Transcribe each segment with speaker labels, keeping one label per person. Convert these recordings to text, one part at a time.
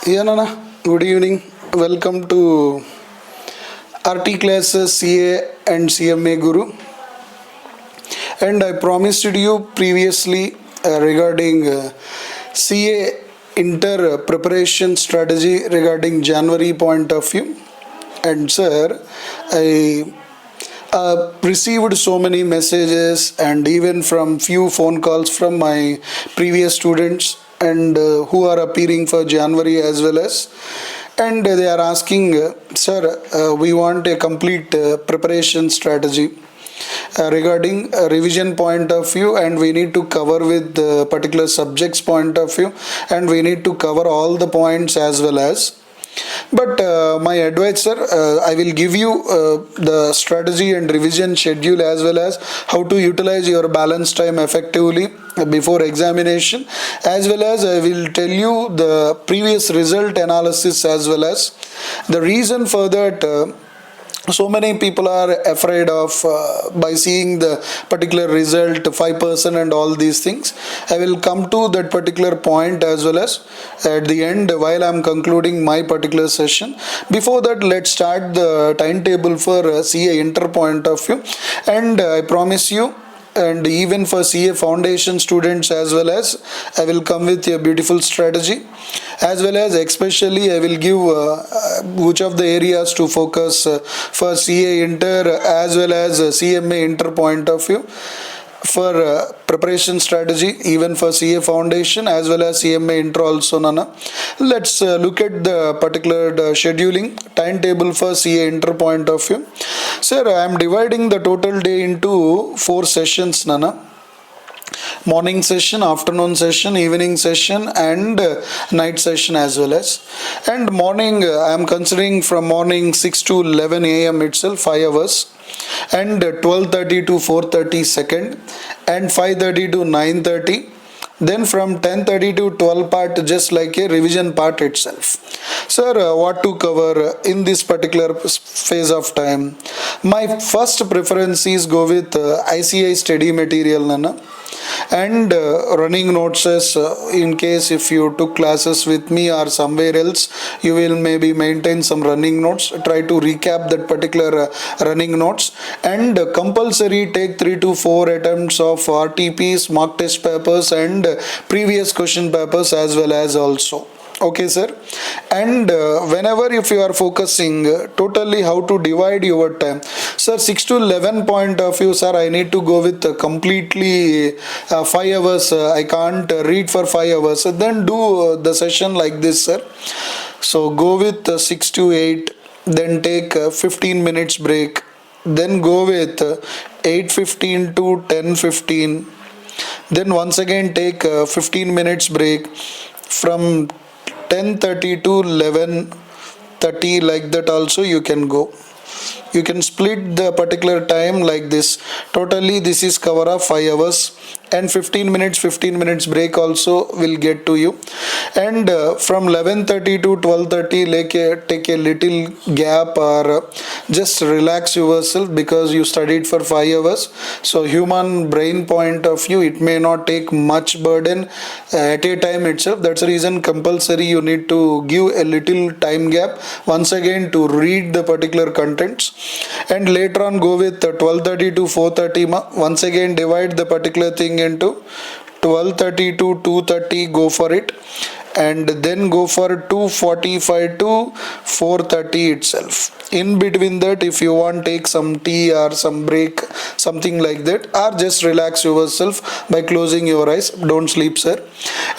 Speaker 1: Yeah, Nana. Good evening. Welcome to RT classes CA and CMA Guru. And I promised you previously regarding CA inter preparation strategy regarding January point of view. And sir, I received so many messages and even from few phone calls from my previous students and who are appearing for January as well as, and they are asking, sir, we want a complete preparation strategy regarding a revision point of view, and we need to cover with the particular subjects point of view, and we need to cover all the points as well as. But my advice, sir, I will give you the strategy and revision schedule as well as how to utilize your balance time effectively before examination, as well as I will tell you the previous result analysis as well as the reason for that. So many people are afraid of by seeing the particular result 5% and all these things. I will come to that particular point as well as at the end while I am concluding my particular session. Before that, let's start the timetable for CA inter point of view, and I promise you, and even for CA foundation students as well as, I will come with a beautiful strategy, as well as especially I will give which of the areas to focus for CA inter as well as CMA inter point of view for preparation strategy, even for CA foundation as well as CMA intro also. Nana, let's look at the particular scheduling timetable for CA inter point of view. Sir, I am dividing the total day into 4 sessions, Nana. Morning session, afternoon session, evening session, and night session as well as. And morning, I am considering from morning 6 to 11 a.m. itself, 5 hours, and 12:30 to 4:30 second, and 5:30 to 9:30. Then from 10:30 to 12 part, just like a revision part itself. Sir, what to cover in this particular phase of time? My first preference is go with ICI study material, Nana, and running notes as in case if you took classes with me or somewhere else, you will maybe maintain some running notes. Try to recap that particular running notes, and compulsory take 3 to 4 attempts of RTPs, mock test papers, and previous question papers as well as also. Okay, sir. And whenever if you are focusing totally how to divide your time, sir, 6 to 11 point of view, sir, I need to go with completely 5 hours. I can't read for 5 hours. So then do the session like this, sir. So go with 6 to 8, then take 15 minutes break, then go with 8:15 to 10:15, then once again take 15 minutes break from 10:30 to 11:30, like that also you can go. You can split the particular time like this. Totally this is cover of 5 hours, and 15 minutes break also will get to you. And from 11:30 to 12:30, like take a little gap or just relax yourself, because you studied for 5 hours. So human brain point of view, it may not take much burden at a time itself. That's the reason compulsory you need to give a little time gap once again to read the particular contents, and later on go with 12:30 to 4:30. Once again divide the particular thing into 12:30 to 2:30, go for it, and then go for 2:45 to 4:30 itself. In between that, if you want, take some tea or some break, something like that, or just relax yourself by closing your eyes. Don't sleep, sir.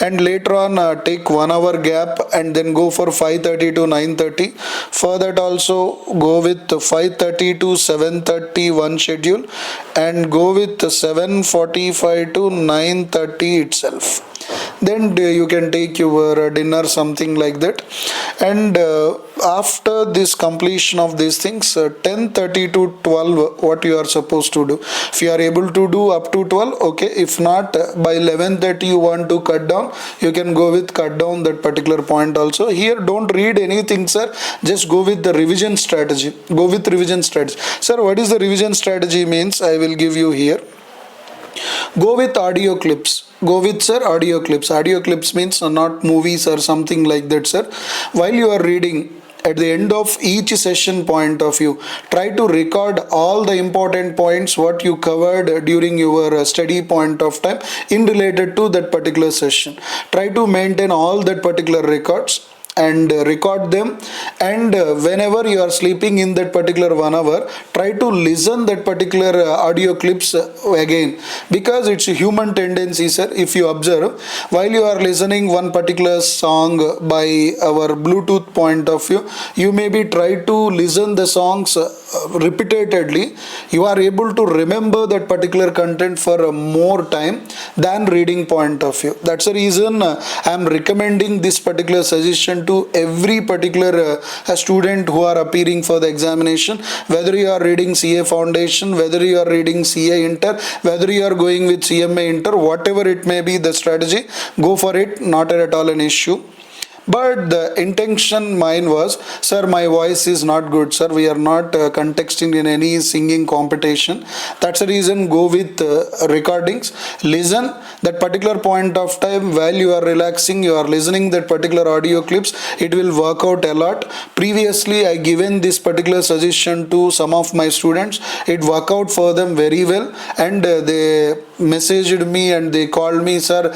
Speaker 1: And later on take 1 hour gap, and then go for 5:30 to 9:30. For that also go with 5:30 to 7:30 one schedule, and go with 7:45 to 9:30 itself. Then you can take your dinner, something like that. And after this completion of these things, 10:30 to 12, what you are supposed to do, if you are able to do up to 12, okay. If not, by 11:30 you want to cut down, you can go with cut down that particular point also. Here don't read anything, sir, just go with the revision strategy. Go with revision strategy. Sir, what is the revision strategy means? I will give you here. Go with audio clips. go with, sir, audio clips. Audio clips means not movies or something like that, sir. While you are reading, at the end of each session point of view, try to record all the important points what you covered during your study point of time in related to that particular session. Try to maintain all that particular records and record them, and whenever you are sleeping in that particular 1 hour, try to listen that particular audio clips again, because it's a human tendency, sir. If you observe, while you are listening one particular song by our Bluetooth point of view, you maybe try to listen the songs repeatedly. You are able to remember that particular content for more time than reading point of view. That's the reason I am recommending this particular suggestion to every particular student who are appearing for the examination, whether you are reading CA Foundation, whether you are reading CA Inter, whether you are going with CMA Inter, whatever it may be the strategy, go for it, not at all an issue. But the intention mine was, sir, my voice is not good, sir. We are not contesting in any singing competition. That's the reason go with recordings. Listen that particular point of time while you are relaxing, you are listening that particular audio clips. It will work out a lot. Previously, I given this particular suggestion to some of my students. It worked out for them very well, and they messaged me and they called me, sir,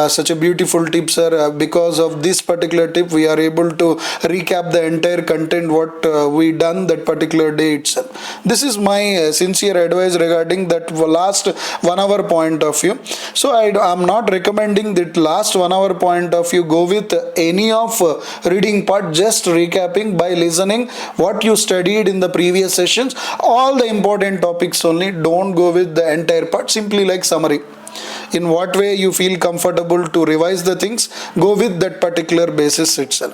Speaker 1: such a beautiful tip, sir. Because of this particular tip, we are able to recap the entire content what we done that particular day itself. This is my sincere advice regarding that last 1 hour point of view. So I am not recommending that last 1 hour point of view. Go with any of reading part, just recapping by listening what you studied in the previous sessions, all the important topics only. Don't go with the entire part, simply like summary. In what way you feel comfortable to revise the things, go with that particular basis itself.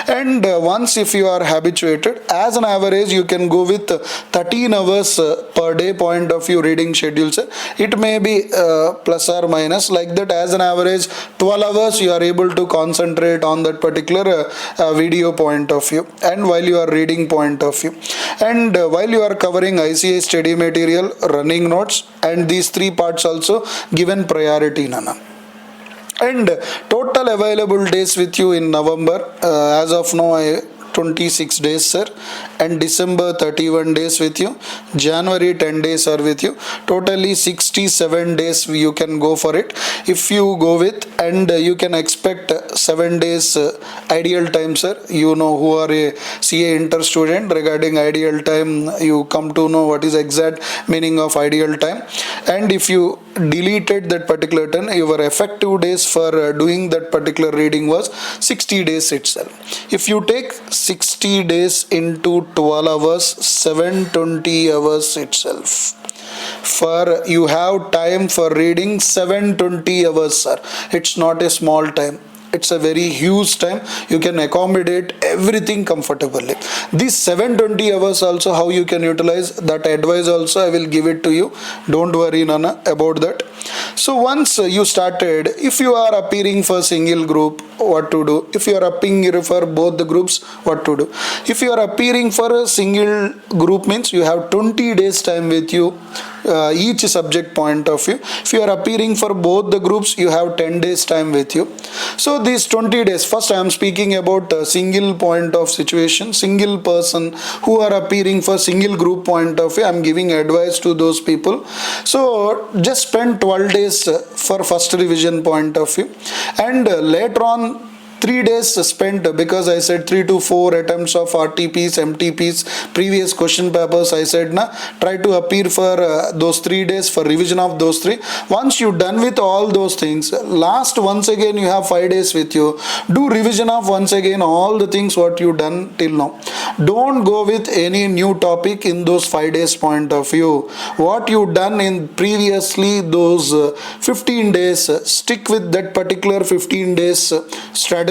Speaker 1: And once if you are habituated, as an average you can go with 13 hours per day point of view reading schedules. It may be plus or minus like that. As an average 12 hours you are able to concentrate on that particular video point of view, and while you are reading point of view, and while you are covering ICA study material, running notes, and these three parts also given priority, Nana. And total available days with you in November, as of now 26 days, sir, and December 31 days with you, January 10 days are with you, totally 67 days you can go for it if you go with, and you can expect 7 days ideal time, sir. You know who are a CA Inter student, regarding ideal time you come to know what is exact meaning of ideal time. And if you deleted that particular time, your effective days for doing that particular reading was 60 days itself. If you take 60 days into 12 hours, 720 hours itself. For you have time for reading 720 hours, sir. It's not a small time. It's a very huge time. You can accommodate everything comfortably. These 720 hours also, how you can utilize that advice also I will give it to you. Don't worry, Nana, about that. So once you started, if you are appearing for single group, what to do? If you are appearing for both the groups, what to do? If you are appearing for a single group, means you have 20 days time with you, each subject point of view. If you are appearing for both the groups, you have 10 days time with you. So these 20 days, first I am speaking about a single point of situation, single person who are appearing for single group point of view. I am giving advice to those people. So just spend 12 days for first revision point of view, and later on 3 days spent, because I said 3 to 4 attempts of RTPs, MTPs, previous question papers. I said, try to appear for those 3 days for revision of those 3. Once you're done with all those things, last once again you have 5 days with you. Do revision of once again all the things what you done till now. Don't go with any new topic in those 5 days point of view. What you done in previously those 15 days, stick with that particular 15 days strategy,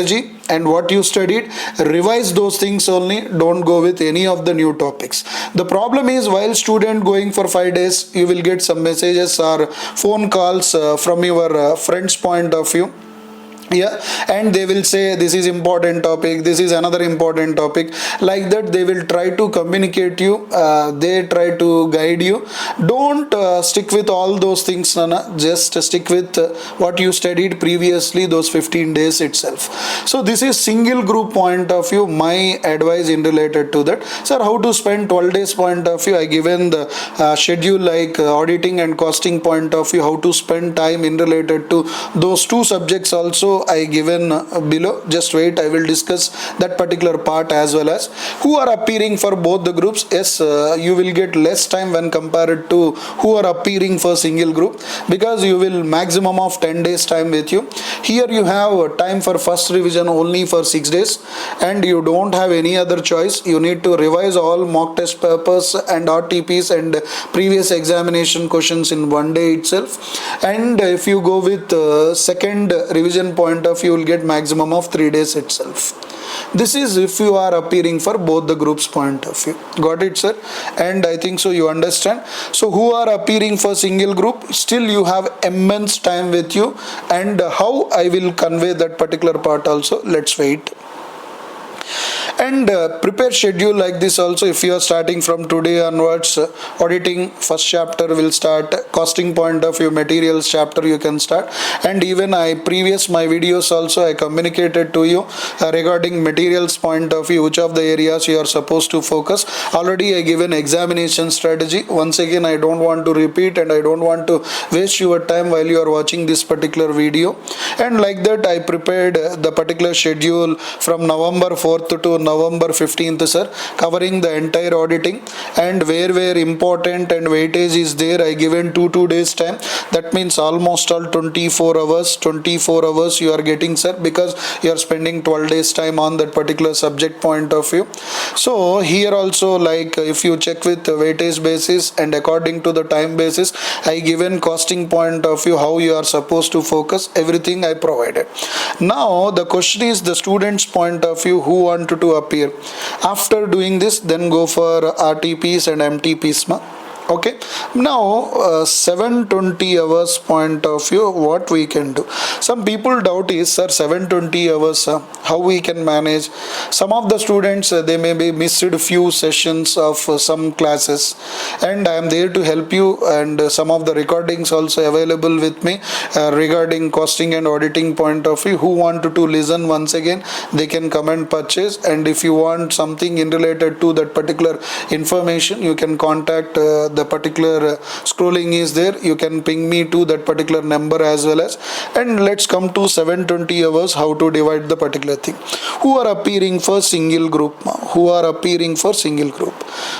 Speaker 1: and what you studied, revise those things only. Don't go with any of the new topics. The problem is, while student going for 5 days, you will get some messages or phone calls from your friends point of view. Yeah, and they will say this is important topic, this is another important topic, like that they will try to communicate you, they try to guide you. Don't stick with all those things, Nana. Just stick with what you studied previously, those 15 days itself. So this is single group point of view, my advice in related to that. Sir, how to spend 12 days point of view, I given the schedule, like auditing and costing point of view, how to spend time in related to those two subjects also I given below. Just wait, I will discuss that particular part as well as who are appearing for both the groups. Yes, you will get less time when compared to who are appearing for single group, because you will maximum of 10 days time with you. Here you have time for first revision only for 6 days, and you don't have any other choice. You need to revise all mock test papers and RTPs and previous examination questions in one day itself. And if you go with second revision point of view, you will get maximum of 3 days itself. This is if you are appearing for both the groups point of view. Got it, sir? And I think so you understand. So who are appearing for single group, still you have immense time with you, and how I will convey that particular part also, let's wait. And prepare schedule like this also. If you are starting from today onwards, auditing first chapter will start, costing point of view materials chapter you can start. And even my videos also I communicated to you regarding materials point of view, which of the areas you are supposed to focus. Already I given examination strategy. Once again, I don't want to repeat, and I don't want to waste your time while you are watching this particular video. And like that I prepared the particular schedule from November 4th to November 15th, sir, covering the entire auditing, and where important and weightage is there, I given 2 days time. That means almost all 24 hours you are getting, sir, because you are spending 12 days time on that particular subject point of view. So here also, like if you check with the weightage basis and according to the time basis, I given costing point of view, how you are supposed to focus, everything I provided. Now the question is the students point of view who wanted to appear. After doing this, then go for RTPs and MTPs. Okay, now 720 hours point of view, what we can do. Some people doubt is, sir, 720 hours, how we can manage. Some of the students, they may be missed a few sessions of some classes, and I am there to help you, and some of the recordings also available with me regarding costing and auditing point of view. Who want to listen once again, they can come and purchase. And if you want something in related to that particular information, you can contact the particular scrolling is there, you can ping me to that particular number as well as. And let's come to 720 hours, how to divide the particular thing. Who are appearing for single group?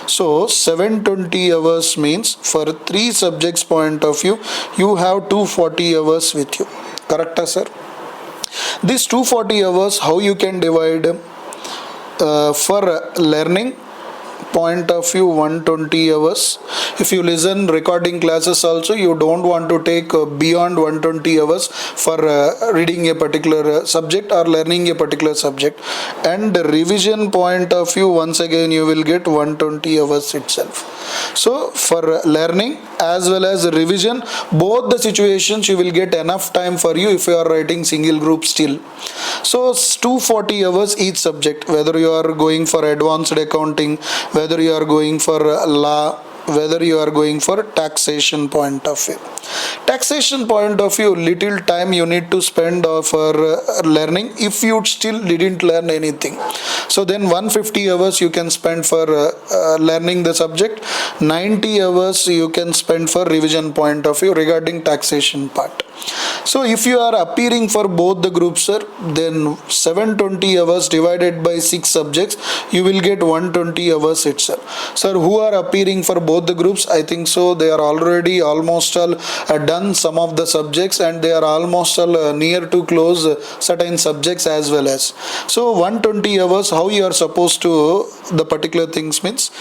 Speaker 1: So 720 hours means for 3 subjects point of view, you have 240 hours with you. Correct, sir? These 240 hours, how you can divide? For learning point of view, 120 hours. If you listen recording classes also, you don't want to take beyond 120 hours for reading a particular subject or learning a particular subject. And revision point of view, once again you will get 120 hours itself. So for learning as well as revision, both the situations you will get enough time for you if you are writing single group still. So 240 hours each subject, whether you are going for advanced accounting, whether you are going for law, whether you are going for taxation point of view. Taxation point of view, little time you need to spend for learning if you still didn't learn anything. So then 150 hours you can spend for learning the subject. 90 hours you can spend for revision point of view regarding taxation part. So if you are appearing for both the groups, sir, then 720 hours divided by 6 subjects, you will get 120 hours itself. Sir, who are appearing for both the groups? I think so they are already almost all done some of the subjects, and they are almost all near to close certain subjects as well as. So 120 hours, how you are supposed to the particular things means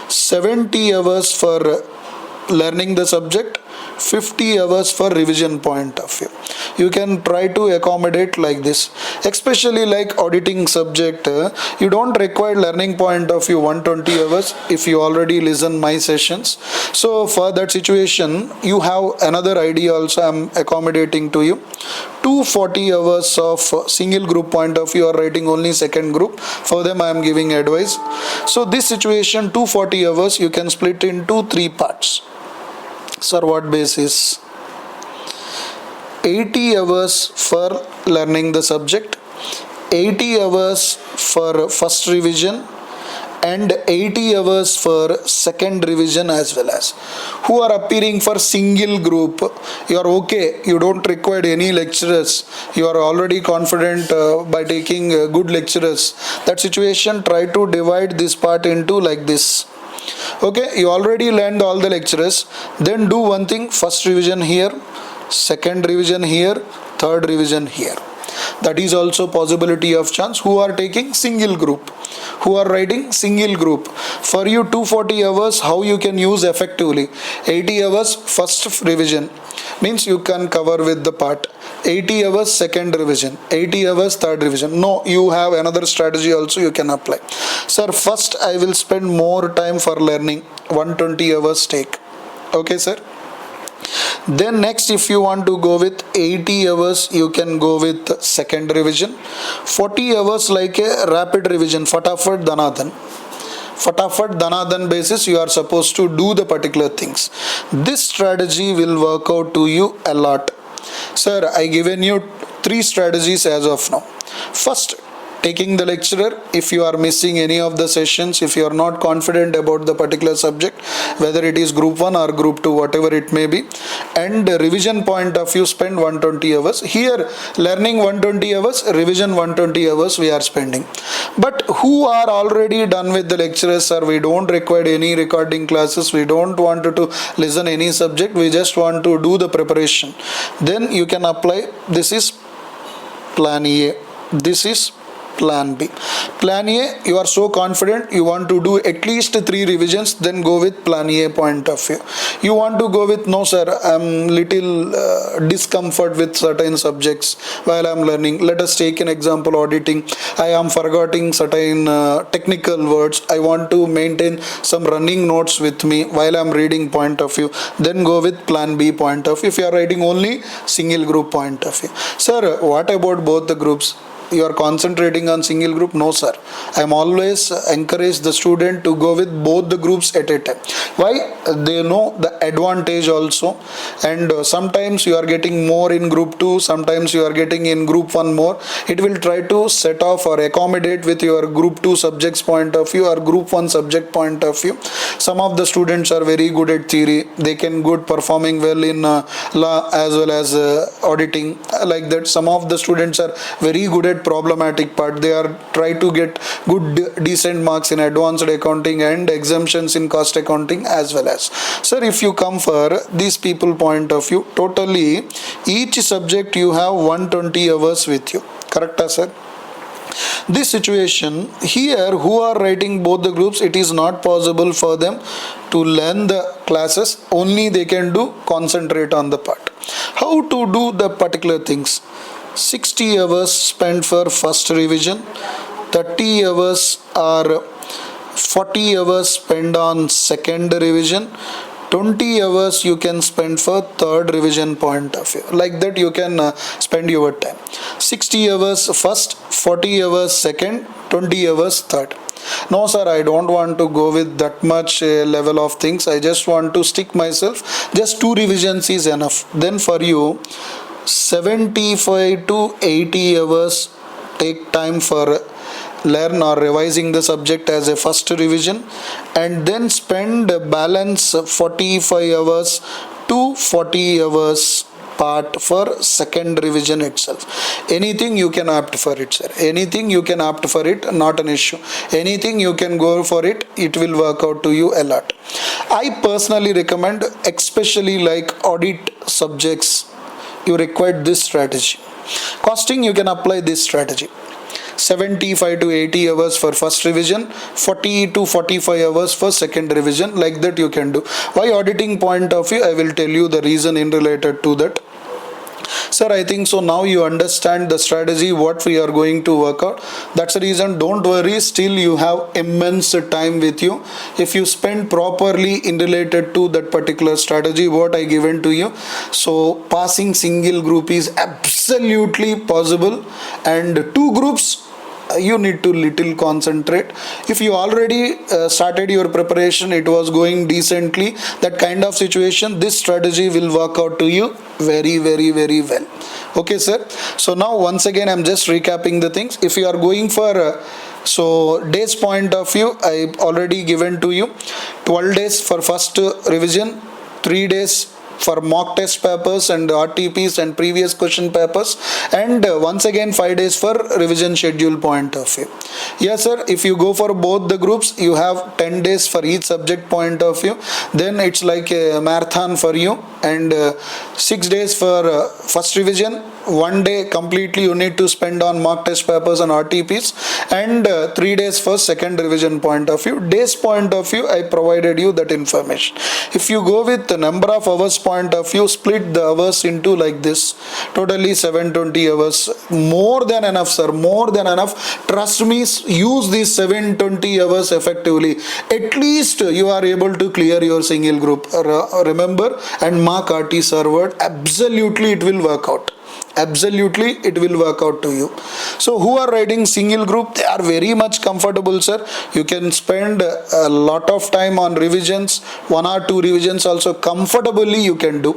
Speaker 1: 70 hours for learning the subject, 50 hours for revision point of view. You can try to accommodate like this, especially like auditing subject. You don't require learning point of view 120 hours if you already listen my sessions. So for that situation, you have another idea also. I'm accommodating to you 240 hours of single group point of view, or writing only second group. For them I am giving advice. So this situation 240 hours you can split into 3 parts. Sir, what basis? 80 hours for learning the subject, 80 hours for first revision, and 80 hours for second revision as well as. Who are appearing for single group, you are okay, you don't require any lecturers, you are already confident by taking good lecturers. That situation, try to divide this part into like this. Okay, you already learned all the lecturers, then do one thing: first revision here, second revision here, third revision here. That is also possibility of chance. Who are taking single group, who are writing single group, for you 240 hours how you can use effectively. 80 hours first revision means you can cover with the part, 80 hours second revision, 80 hours third revision. No, you have another strategy also you can apply. Sir, first I will spend more time for learning, 120 hours take. Okay sir. Then next, if you want to go with 80 hours, you can go with second revision. 40 hours like a rapid revision, fatafat danadan basis, you are supposed to do the particular things. This strategy will work out to you a lot. Sir, I given you 3 strategies as of now. First, taking the lecturer. If you are missing any of the sessions, if you are not confident about the particular subject, whether it is group 1 or group 2, whatever it may be, and revision point of view, spend 120 hours. Here, learning 120 hours, revision 120 hours we are spending. But who are already done with the lecturers, sir, we don't require any recording classes, we don't want to listen any subject, we just want to do the preparation. Then you can apply, this is plan A, this is plan B. Plan A, you are so confident, you want to do at least 3 revisions, then go with plan A point of view. You want to go with, no sir, I'm little discomfort with certain subjects while I'm learning. Let us take an example, auditing. I am forgetting certain technical words. I want to maintain some running notes with me while I'm reading point of view. Then go with plan B point of view. If you are writing only single group point of view. Sir, what about both the groups? You are concentrating on single group? No sir, I am always encourage the student to go with both the groups at a time. Why? They know the advantage also, and sometimes you are getting more in group 2, sometimes you are getting in group 1 more. It will try to set off or accommodate with your group 2 subjects point of view or group 1 subject point of view. Some of the students are very good at theory, they can good performing well in law as well as auditing, like that. Some of the students are very good at problematic part, they are try to get good decent marks in advanced accounting and exemptions in cost accounting as well as. Sir, if you come for these people point of view, totally each subject you have 120 hours with you, correct sir? This situation here, who are writing both the groups, it is not possible for them to learn the classes, only they can do concentrate on the part. How to do the particular things? 60 hours spent for first revision, 30 hours or 40 hours spent on second revision, 20 hours you can spend for third revision point of view. Like that you can spend your time. 60 hours first, 40 hours second, 20 hours third. No sir, I don't want to go with that much level of things, I just want to stick myself, just 2 revisions is enough. Then for you 75 to 80 hours take time for learn or revising the subject as a first revision, and then spend balance 45 hours to 40 hours part for second revision itself. Anything you can opt for it sir, anything you can opt for it, not an issue, anything you can go for it, it will work out to you a lot. I personally recommend, especially like audit subjects, you require this strategy. Costing, you can apply this strategy. 75 to 80 hours for first revision, 40 to 45 hours for second revision. Like that you can do. Why auditing point of view? I will tell you the reason in related to that. Sir, I think so now you understand the strategy what we are going to work out. That's the reason, don't worry, still you have immense time with you. If you spend properly in related to that particular strategy what I given to you, so passing single group is absolutely possible, and two groups you need to little concentrate. If you already started your preparation, it was going decently, that kind of situation, this strategy will work out to you very well. Okay sir, so now once again I'm just recapping the things. If you are going for so days point of view, I already given to you 12 days for first revision, 3 days for mock test papers and RTPs and previous question papers, and once again 5 days for revision schedule point of view. Yes sir, if you go for both the groups, you have 10 days for each subject point of view, then it's like a marathon for you, and 6 days for first revision, 1 day completely you need to spend on mock test papers and RTPs, and 3 days for second revision point of view. Days point of view, I provided you that information. If you go with the number of hours point of view, split the hours into like this, totally 720 hours. More than enough sir, more than enough. Trust me, use these 720 hours effectively. At least you are able to clear your single group. Remember, and mark RT server, absolutely it will work out. Absolutely it will work out to you. So who are writing single group, they are very much comfortable sir. You can spend a lot of time on revisions, 1 or 2 revisions also comfortably you can do.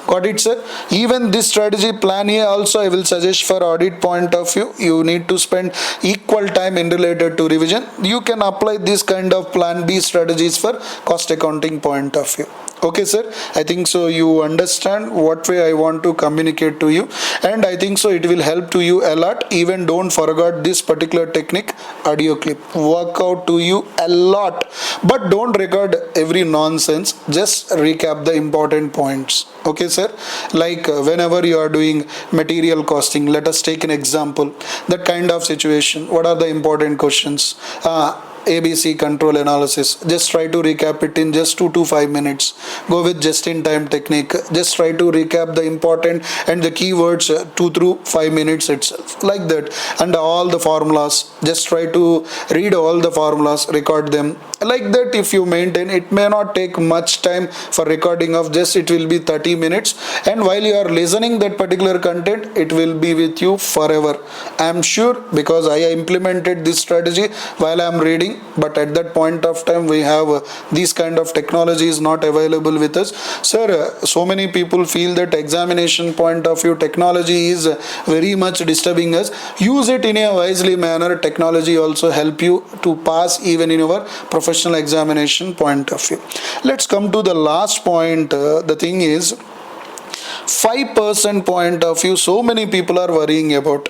Speaker 1: Got it sir? Even this strategy plan here also I will suggest for audit point of view, you need to spend equal time in related to revision. You can apply this kind of plan B strategies for cost accounting point of view. Okay sir, I think so you understand what way I want to communicate to you, and I think so it will help to you a lot. Even don't forget this particular technique, audio clip, work out to you a lot, but don't record every nonsense, just recap the important points. Okay sir, like whenever you are doing material costing, let us take an example, that kind of situation, what are the important questions, ABC control analysis, just try to recap it in just 2 to 5 minutes. Go with just in time technique, just try to recap the important and the keywords 2 through 5 minutes itself, like that. And all the formulas, just try to read all the formulas, record them, like that. If you maintain, it may not take much time for recording of, just it will be 30 minutes, and while you are listening that particular content, it will be with you forever. I am sure, because I implemented this strategy while I am reading, but at that point of time we have these kind of technologies not available with us. Sir, so many people feel that examination point of view technology is very much disturbing us. Use it in a wisely manner. Technology also help you to pass even in your professional examination point of view. Let's come to the last point. The thing is 5% point of view, so many people are worrying about.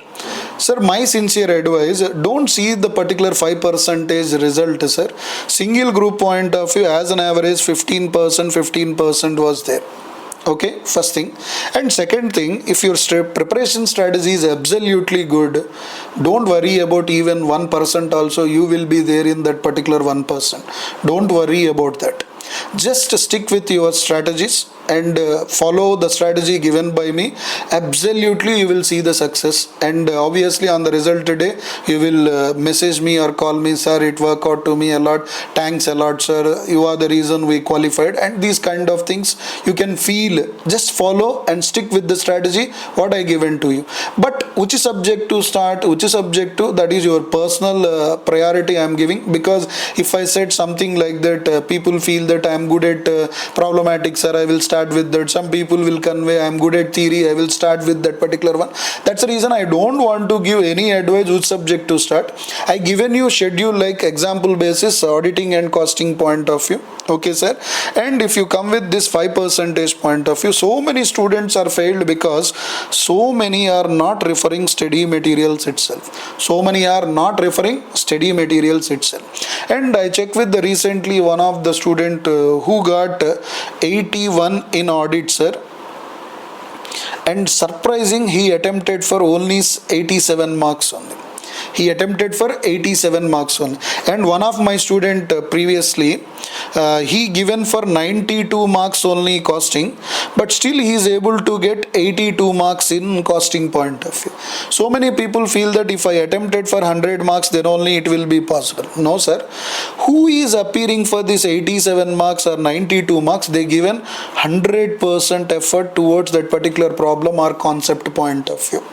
Speaker 1: Sir, my sincere advice, don't see the particular 5% result sir. Single group point of view, as an average 15% was there. Okay, first thing. And second thing, if your preparation strategy is absolutely good, don't worry about even 1% also, you will be there in that particular 1%. Don't worry about that. Just stick with your strategies and follow the strategy given by me. Absolutely you will see the success, and obviously on the result day you will message me or call me, sir, it worked out to me a lot, thanks a lot sir, you are the reason we qualified, and these kind of things you can feel. Just follow and stick with the strategy what I given to you. But which subject to start, which subject to, that is your personal priority I am giving. Because if I said something like that, people feel that I am good at problematics sir, I will start with that. Some people will convey I am good at theory, I will start with that particular one. That's the reason I don't want to give any advice which subject to start. I given you schedule like example basis, auditing and costing point of view. Okay sir, and if you come with this 5% point of view, so many students are failed because so many are not referring study materials itself. So many are not referring study materials itself. And I checked with the recently one of the student who got 81 in audit sir, and surprising, he attempted for only 87 marks only. He attempted for 87 marks only. And one of my student previously, he given for 92 marks only costing, but still he is able to get 82 marks in costing point of view. So many people feel that if I attempted for 100 marks, then only it will be possible. No, sir. Who is appearing for this 87 marks or 92 marks? They given 100% effort towards that particular problem or concept point of view.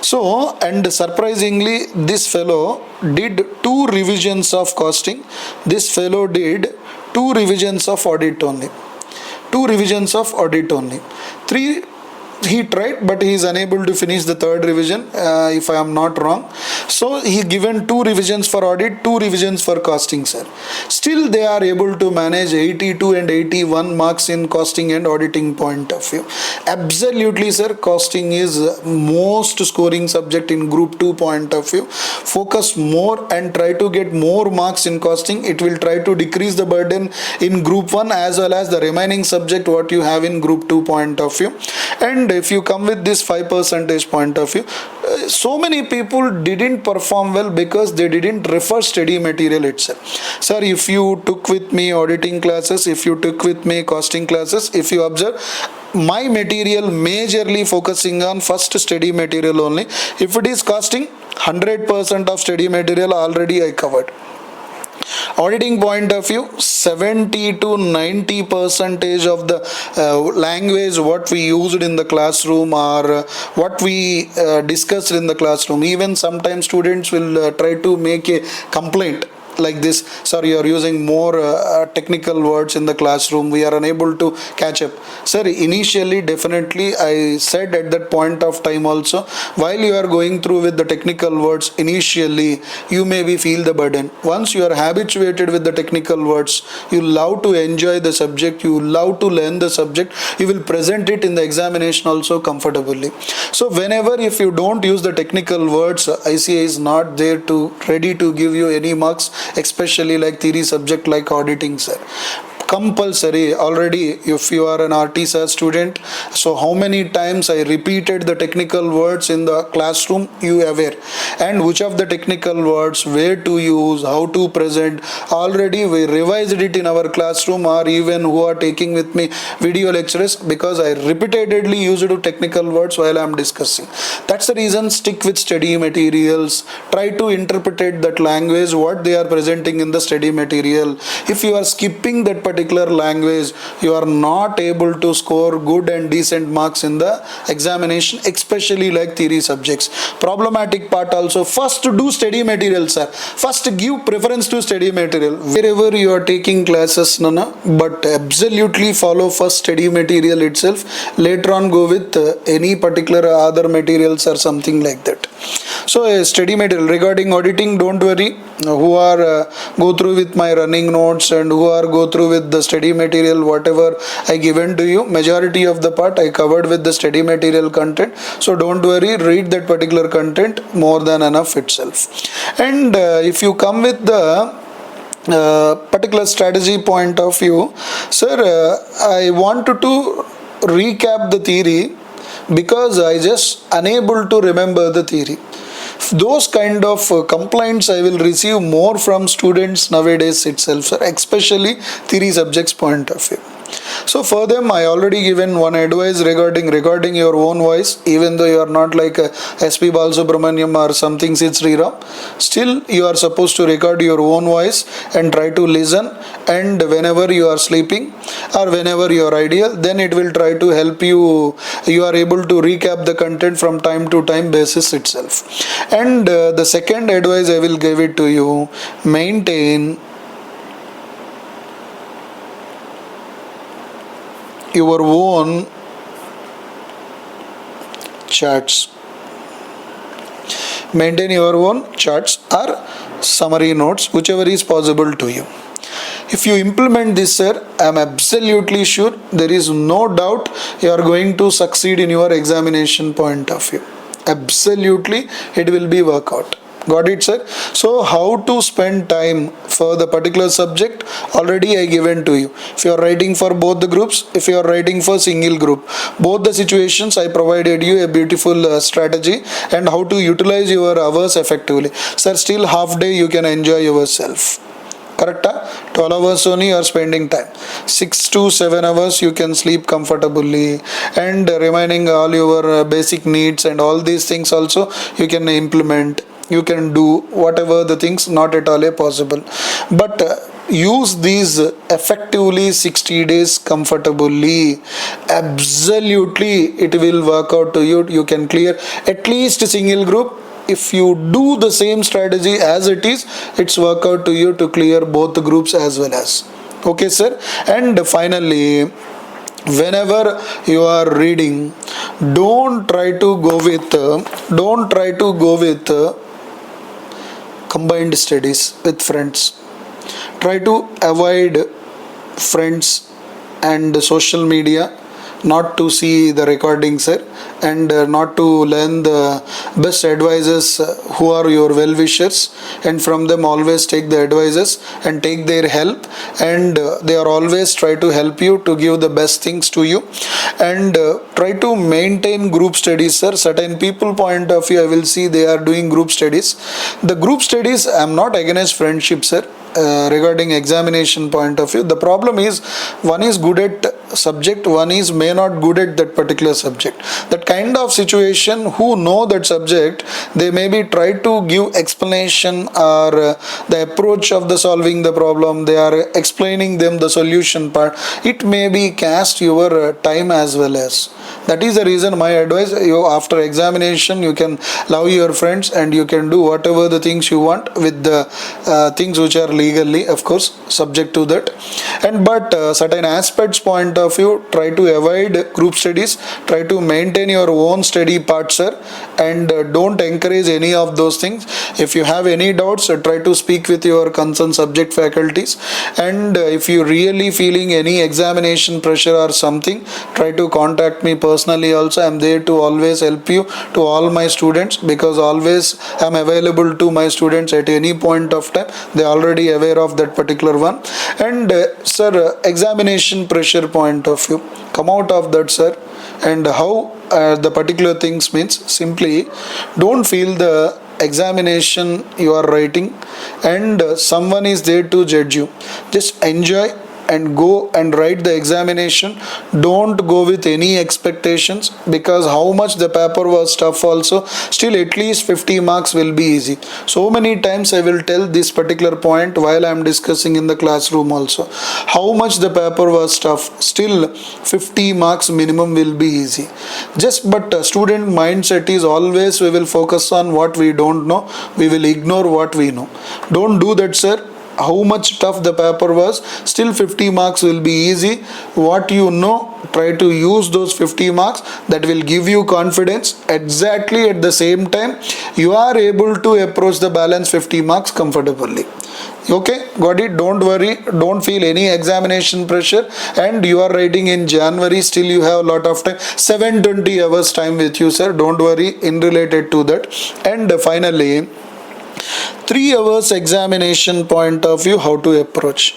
Speaker 1: So, and surprisingly, this fellow did 2 revisions of costing. This fellow did 2 revisions of audit only. 2 revisions of audit only. 3 he tried, but he is unable to finish the 3rd revision, if I am not wrong. So he given 2 revisions for audit, 2 revisions for costing, sir. Still they are able to manage 82 and 81 marks in costing and auditing point of view. Absolutely, sir, costing is most scoring subject in group 2 point of view. Focus more and try to get more marks in costing. It will try to decrease the burden in group 1 as well as the remaining subject what you have in group 2 point of view. And if you come with this 5% point of view, so many people didn't perform well because they didn't refer study material itself. Sir, if you took with me auditing classes, if you took with me costing classes, if you observe, my material majorly focusing on first study material only. If it is costing, 100% of study material already I covered. Auditing point of view, 70 to 90 percentage of the language what we used in the classroom or what we discussed in the classroom. Even sometimes students will try to make a complaint like this: sir, you are using more technical words in the classroom, we are unable to catch up. Sir, initially definitely I said at that point of time also, while you are going through with the technical words, initially you maybe feel the burden. Once you are habituated with the technical words, you love to enjoy the subject, you love to learn the subject, you will present it in the examination also comfortably. So whenever if you don't use the technical words, ICA is not there to ready to give you any marks, especially like theory subject like auditing, sir. Compulsory already. If you are an RT student, so how many times I repeated the technical words in the classroom, you aware, and which of the technical words, where to use, how to present, already we revised it in our classroom, or even who are taking with me video lectures, because I repeatedly used technical words while I am discussing. That's the reason, stick with study materials, try to interpret that language what they are presenting in the study material. If you are skipping that particular language, you are not able to score good and decent marks in the examination, especially like theory subjects. Problematic part also, first do study material, sir. First give preference to study material wherever you are taking classes, Nana, but absolutely follow first study material itself. Later on go with any particular other materials or something like that. So study material regarding auditing, don't worry, who are go through with my running notes and who are go through with the study material whatever I given to you, majority of the part I covered with the study material content. So don't worry, read that particular content, more than enough itself. And if you come with the particular strategy point of view, sir, I wanted to recap the theory because I just unable to remember the theory. Those kind of complaints I will receive more from students nowadays itself, sir, especially theory subjects point of view. So for them I already given one advice regarding your own voice. Even though you are not like a SP Balasubramaniam or something Sid Sriram, still you are supposed to record your own voice and try to listen, and whenever you are sleeping or whenever you are ideal, then it will try to help you. You are able to recap the content from time to time basis itself. And the second advice I will give it to you: maintain your own charts. Maintain your own charts or summary notes, whichever is possible to you. If you implement this, sir, I am absolutely sure, there is no doubt, you are going to succeed in your examination point of view. Absolutely, it will be work out. Got it, sir? So how to spend time for the particular subject already I given to you. If you are writing for both the groups, if you are writing for single group, both the situations I provided you a beautiful strategy and how to utilize your hours effectively. Sir, still half day you can enjoy yourself. Correct? 12 hours only you are spending time. 6 to 7 hours you can sleep comfortably, and remaining all your basic needs and all these things also you can implement. You can do whatever the things not at all possible. But use these effectively 60 days comfortably. Absolutely it will work out to you. You can clear at least a single group. If you do the same strategy as it is, it's work out to you to clear both the groups as well as. Okay, sir. And finally, whenever you are reading, don't try to go with combined studies with friends. Try to avoid friends and social media, not to see the recordings, sir, and not to learn the best advisors who are your well wishers, and from them always take the advices and take their help, and they are always try to help you to give the best things to you. And try to maintain group studies, sir. Certain people point of view I will see they are doing group studies. The group studies, I am not against friendship, sir. Regarding examination point of view, the problem is one is good at subject, one is may not good at that particular subject. That kind of situation, who know that subject, they maybe try to give explanation or the approach of the solving the problem, they are explaining them the solution part. It may be cast your time as well as. That is the reason my advice, you after examination you can love your friends and you can do whatever the things you want with the things which are legally, of course, subject to that. And but certain aspects point of view, try to avoid group studies, try to maintain your own study part, sir, and don't encourage any of those things. If you have any doubts, try to speak with your concerned subject faculties, and if you really feeling any examination pressure or something, try to contact me personally also. I am there to always help you to all my students, because always I am available to my students at any point of time. They already aware of that particular one. And sir, examination pressure point of view, come out of that, sir. And how the particular things means, simply don't feel the examination you are writing and someone is there to judge you. Just enjoy and go and write the examination. Don't go with any expectations, because how much the paper was tough also, still at least 50 marks will be easy. So many times I will tell this particular point while I am discussing in the classroom also. How much the paper was tough, still 50 marks minimum will be easy. Just but student mindset is always we will focus on what we don't know, we will ignore what we know. Don't do that, sir. How much tough the paper was, still 50 marks will be easy. What you know, try to use those 50 marks, that will give you confidence. Exactly at the same time you are able to approach the balance 50 marks comfortably. Okay, got it? Don't worry, don't feel any examination pressure. And you are writing in January, still you have a lot of time, 720 hours time with you, sir. Don't worry in related to that. And finally, 3 hours examination point of view, how to approach.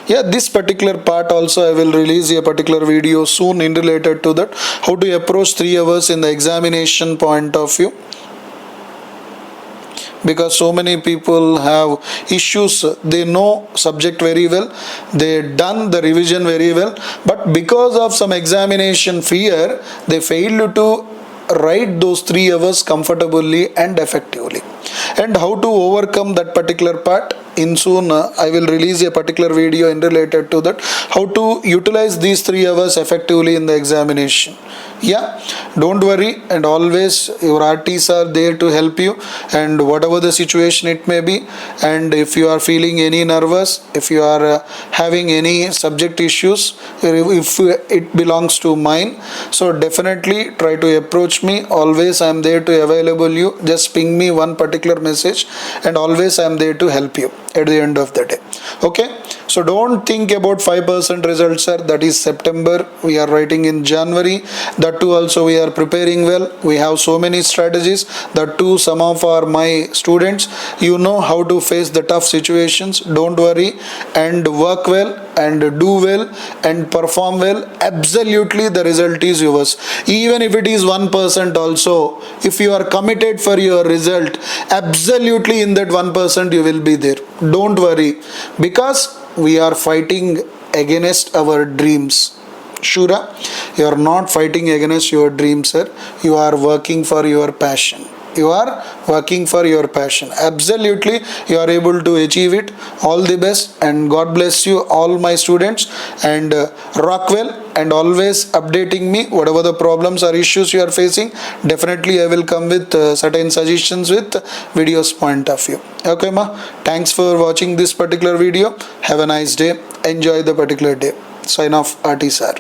Speaker 1: Yeah, this particular part also I will release a particular video soon in related to that, how to approach 3 hours in the examination point of view. Because so many people have issues, they know subject very well, they done the revision very well, but because of some examination fear, they fail to write those 3 hours comfortably and effectively. And how to overcome that particular part, in soon I will release a particular video in related to that, how to utilize these 3 hours effectively in the examination. Yeah, don't worry, and always your RTs are there to help you, and whatever the situation it may be. And if you are feeling any nervous, if you are having any subject issues, if it belongs to mine, so definitely try to approach me. Always I am there to available you. Just ping me one particular message, and always I am there to help you at the end of the day. Okay, so don't think about 5% results, sir. That is September. We are writing in January. That too also we are preparing well. We have so many strategies. That too some of are my students. You know how to face the tough situations. Don't worry and work well and do well and perform well. Absolutely the result is yours. Even if it is 1% also, if you are committed for your result, absolutely in that 1% you will be there. Don't worry, because we are fighting against our dreams. Shura, you are not fighting against your dreams, sir. You are working for your passion. You are working for your passion. Absolutely, you are able to achieve it. All the best and God bless you, all my students. And rock well and always updating me whatever the problems or issues you are facing. Definitely, I will come with certain suggestions with videos point of view. Okay, ma. Thanks for watching this particular video. Have a nice day. Enjoy the particular day. Sign off, RT sir.